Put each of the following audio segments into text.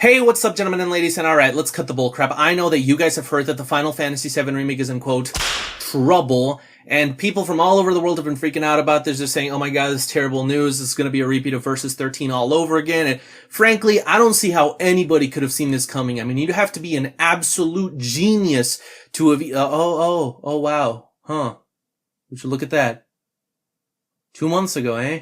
Hey, what's up, gentlemen and ladies, and alright, let's cut the bullcrap. I know that you guys have heard that the Final Fantasy VII Remake is in, quote, trouble, and people from all over the world have been freaking out about this, just saying, oh my god, this is terrible news, this is gonna be a repeat of Versus 13 all over again, and frankly, I don't see how anybody could have seen this coming. I mean, you'd have to be an absolute genius to have, oh wow, huh, would you look at that. 2 months ago, eh?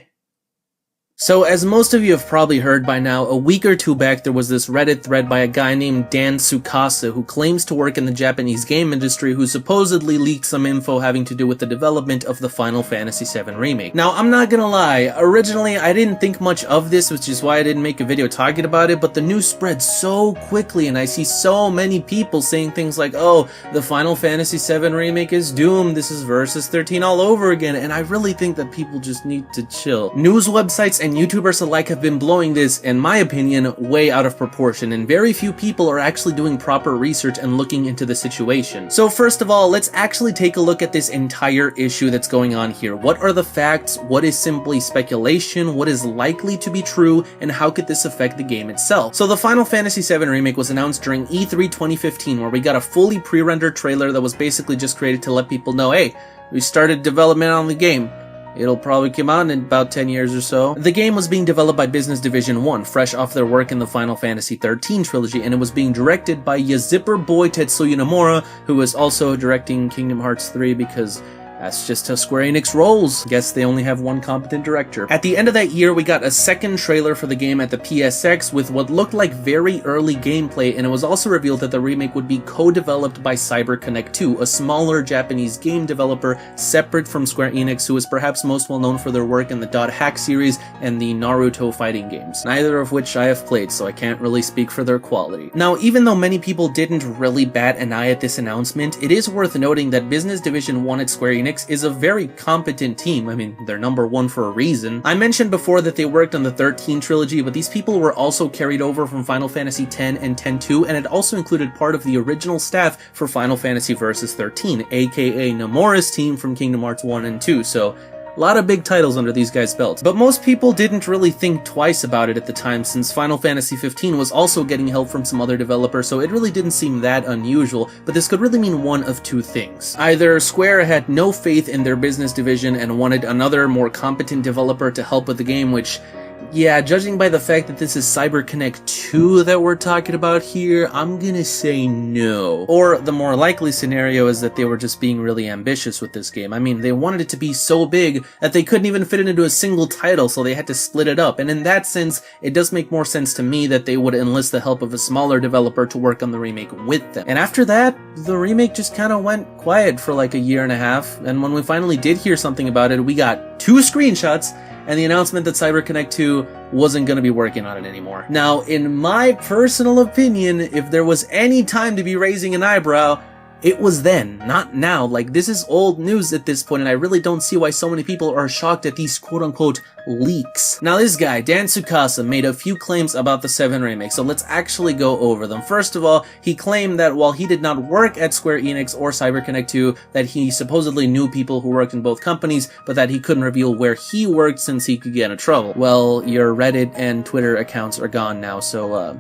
So, as most of you have probably heard by now, a week or two back there was this Reddit thread by a guy named Dan Tsukasa who claims to work in the Japanese game industry, who supposedly leaked some info having to do with the development of the Final Fantasy VII Remake. Now, I'm not gonna lie, originally I didn't think much of this, which is why I didn't make a video talking about it, but the news spread so quickly and I see so many people saying things like, oh, the Final Fantasy VII Remake is doomed, this is Versus 13 all over again, and I really think that people just need to chill. News websites and YouTubers alike have been blowing this, in my opinion, way out of proportion, and very few people are actually doing proper research and looking into the situation. So first of all, let's actually take a look at this entire issue that's going on here. What are the facts? What is simply speculation? What is likely to be true? And how could this affect the game itself? So the Final Fantasy VII Remake was announced during E3 2015, where we got a fully pre-rendered trailer that was basically just created to let people know, hey, we started development on the game. It'll probably come out in about 10 years or so. The game was being developed by Business Division 1, fresh off their work in the Final Fantasy XIII trilogy, and it was being directed by ya zipper boy Tetsuya Nomura, who was also directing Kingdom Hearts 3 because that's just how Square Enix rolls. Guess they only have one competent director. At the end of that year, we got a second trailer for the game at the PSX with what looked like very early gameplay, and it was also revealed that the remake would be co-developed by CyberConnect 2, a smaller Japanese game developer separate from Square Enix, who is perhaps most well known for their work in the Dot Hack series and the Naruto fighting games, neither of which I have played, so I can't really speak for their quality. Now, even though many people didn't really bat an eye at this announcement, it is worth noting that Business Division 1 at Square Enix is a very competent team. I mean, they're #1 for a reason. I mentioned before that they worked on the 13 trilogy, but these people were also carried over from Final Fantasy X and X-2, and it also included part of the original staff for Final Fantasy Versus 13, aka Nomura's team from Kingdom Hearts 1 and 2, so a lot of big titles under these guys' belts. But most people didn't really think twice about it at the time, since Final Fantasy XV was also getting help from some other developers, so it really didn't seem that unusual. But this could really mean one of two things. Either Square had no faith in their business division and wanted another, more competent developer to help with the game, which, yeah, judging by the fact that this is CyberConnect 2 that we're talking about here, I'm gonna say no. Or the more likely scenario is that they were just being really ambitious with this game. I mean, they wanted it to be so big that they couldn't even fit it into a single title, so they had to split it up. And in that sense, it does make more sense to me that they would enlist the help of a smaller developer to work on the remake with them. And after that, the remake just kind of went quiet for like a year and a half, and when we finally did hear something about it, we got 2 screenshots and the announcement that CyberConnect 2 wasn't going to be working on it anymore. Now, in my personal opinion, if there was any time to be raising an eyebrow, it was then, not now. Like, this is old news at this point, and I really don't see why so many people are shocked at these quote-unquote leaks. Now, this guy, Dan Tsukasa, made a few claims about the VII Remake, so let's actually go over them. First of all, he claimed that while he did not work at Square Enix or CyberConnect 2, that he supposedly knew people who worked in both companies, but that he couldn't reveal where he worked since he could get into trouble. Well, your Reddit and Twitter accounts are gone now, so,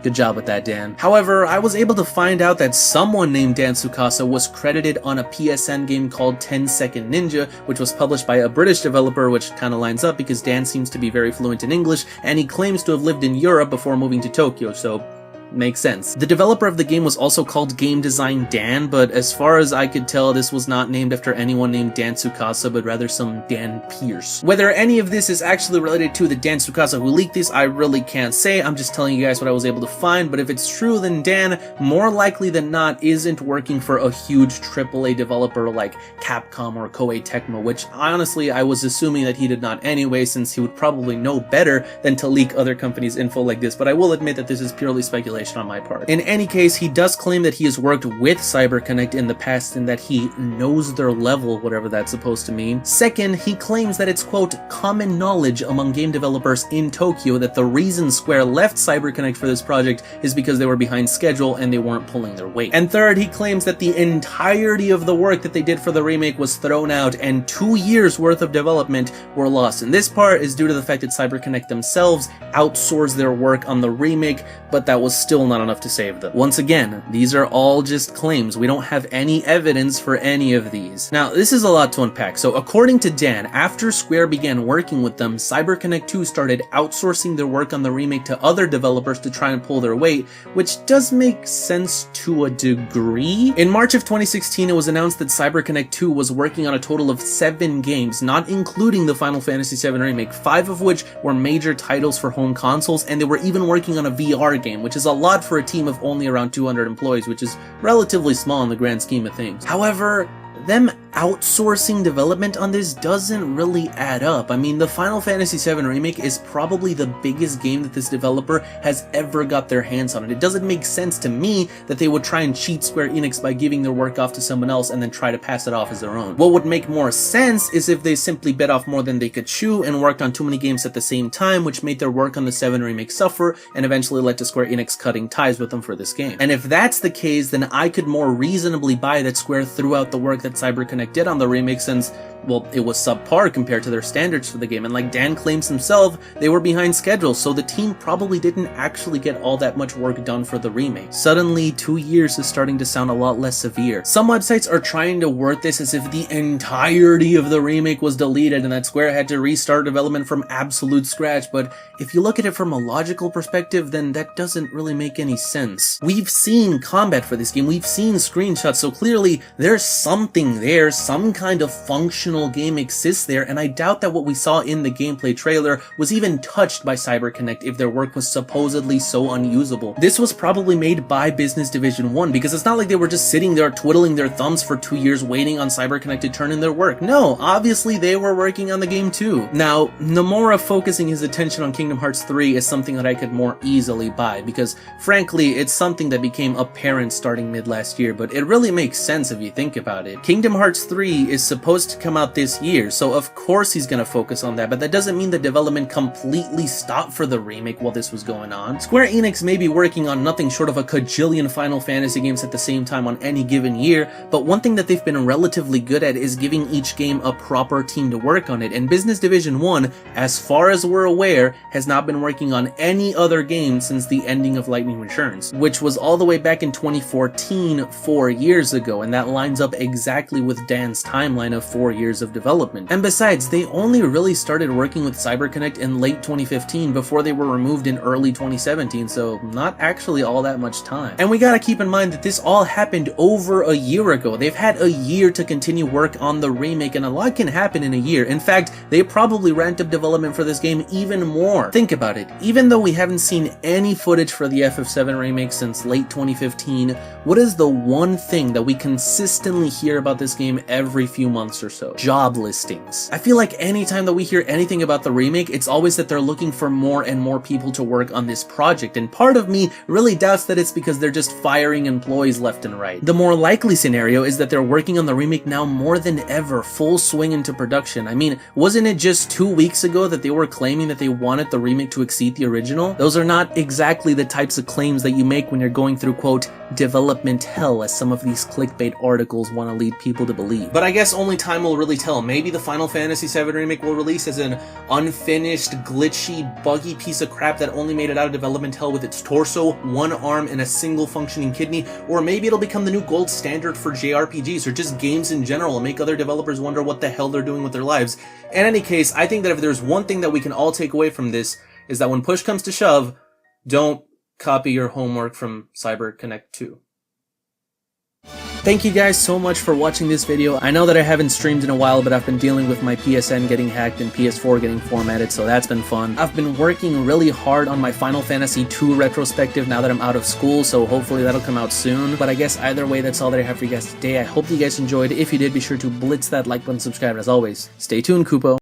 good job with that, Dan. However, I was able to find out that someone named Dan Tsukasa was credited on a PSN game called 10 Second Ninja, which was published by a British developer, which kind of lines up because Dan seems to be very fluent in English, and he claims to have lived in Europe before moving to Tokyo, so makes sense. The developer of the game was also called Game Design Dan, but as far as I could tell, this was not named after anyone named Dan Tsukasa, but rather some Dan Pierce. Whether any of this is actually related to the Dan Tsukasa who leaked this, I really can't say. I'm just telling you guys what I was able to find, but if it's true, then Dan, more likely than not, isn't working for a huge AAA developer like Capcom or Koei Tecmo, which honestly, I was assuming that he did not anyway, since he would probably know better than to leak other companies' info like this, but I will admit that this is purely speculation. speculation on my part. In any case, he does claim that he has worked with CyberConnect in the past and that he knows their level, whatever that's supposed to mean. Second, he claims that it's, quote, common knowledge among game developers in Tokyo that the reason Square left CyberConnect for this project is because they were behind schedule and they weren't pulling their weight. And third, he claims that the entirety of the work that they did for the remake was thrown out and 2 years worth of development were lost. And this part is due to the fact that CyberConnect themselves outsourced their work on the remake, but that was still not enough to save them. Once again, these are all just claims. We don't have any evidence for any of these. Now, this is a lot to unpack. So according to Dan, after Square began working with them, CyberConnect 2 started outsourcing their work on the remake to other developers to try and pull their weight, which does make sense to a degree. In March of 2016, it was announced that CyberConnect 2 was working on a total of 7 games, not including the Final Fantasy VII Remake, 5 of which were major titles for home consoles, and they were even working on a VR game, which is a lot for a team of only around 200 employees, which is relatively small in the grand scheme of things. However, them outsourcing development on this doesn't really add up. I mean, the Final Fantasy VII Remake is probably the biggest game that this developer has ever got their hands on, and it doesn't make sense to me that they would try and cheat Square Enix by giving their work off to someone else and then try to pass it off as their own. What would make more sense is if they simply bit off more than they could chew and worked on too many games at the same time, which made their work on the 7 Remake suffer and eventually led to Square Enix cutting ties with them for this game. And if that's the case, then I could more reasonably buy that Square threw out the work that CyberConnect did on the remake since, well, it was subpar compared to their standards for the game, and like Dan claims himself, they were behind schedule, so the team probably didn't actually get all that much work done for the remake. Suddenly, 2 years is starting to sound a lot less severe. Some websites are trying to word this as if the entirety of the remake was deleted and that Square had to restart development from absolute scratch, but if you look at it from a logical perspective, then that doesn't really make any sense. We've seen combat for this game, we've seen screenshots, so clearly there's something there, some kind of functional game exists there, and I doubt that what we saw in the gameplay trailer was even touched by CyberConnect if their work was supposedly so unusable. This was probably made by Business Division 1, because it's not like they were just sitting there twiddling their thumbs for 2 years waiting on CyberConnect to turn in their work. No, obviously they were working on the game too. Now, Nomura focusing his attention on Kingdom Hearts 3 is something that I could more easily buy, because frankly, it's something that became apparent starting mid last year, but it really makes sense if you think about it. Kingdom Hearts 3 is supposed to come out this year, so of course he's gonna focus on that, but that doesn't mean the development completely stopped for the remake while this was going on. Square Enix may be working on nothing short of a cajillion Final Fantasy games at the same time on any given year, but one thing that they've been relatively good at is giving each game a proper team to work on it, and Business Division 1, as far as we're aware, has not been working on any other game since the ending of Lightning Returns, which was all the way back in 2014, 4 years ago, and that lines up exactly with Dan's timeline of 4 years of development. And besides, they only really started working with CyberConnect in late 2015 before they were removed in early 2017, so not actually all that much time. And we gotta keep in mind that this all happened over a year ago. They've had a year to continue work on the remake, and a lot can happen in a year. In fact, they probably ramped up development for this game even more. Think about it. Even though we haven't seen any footage for the FF7 remake since late 2015, what is the one thing that we consistently hear about this game every few months or so? Job listings. I feel like anytime that we hear anything about the remake, it's always that they're looking for more and more people to work on this project, and part of me really doubts that it's because they're just firing employees left and right. The more likely scenario is that they're working on the remake now more than ever, full swing into production. I mean, wasn't it just 2 weeks ago that they were claiming that they wanted the remake to exceed the original? Those are not exactly the types of claims that you make when you're going through, quote, development hell, as some of these clickbait articles want to lead people to believe. But I guess only time will really tell. Maybe the Final Fantasy VII Remake will release as an unfinished, glitchy, buggy piece of crap that only made it out of development hell with its torso, one arm, and a single functioning kidney, or maybe it'll become the new gold standard for JRPGs, or just games in general, and make other developers wonder what the hell they're doing with their lives. In any case, I think that if there's one thing that we can all take away from this, is that when push comes to shove, don't copy your homework from CyberConnect 2. Thank you guys so much for watching this video. I know that I haven't streamed in a while, but I've been dealing with my PSN getting hacked and PS4 getting formatted, so that's been fun. I've been working really hard on my Final Fantasy II retrospective now that I'm out of school, so hopefully that'll come out soon. But I guess either way, that's all that I have for you guys today. I hope you guys enjoyed. If you did, be sure to blitz that like button, subscribe, and as always, stay tuned, Kupo.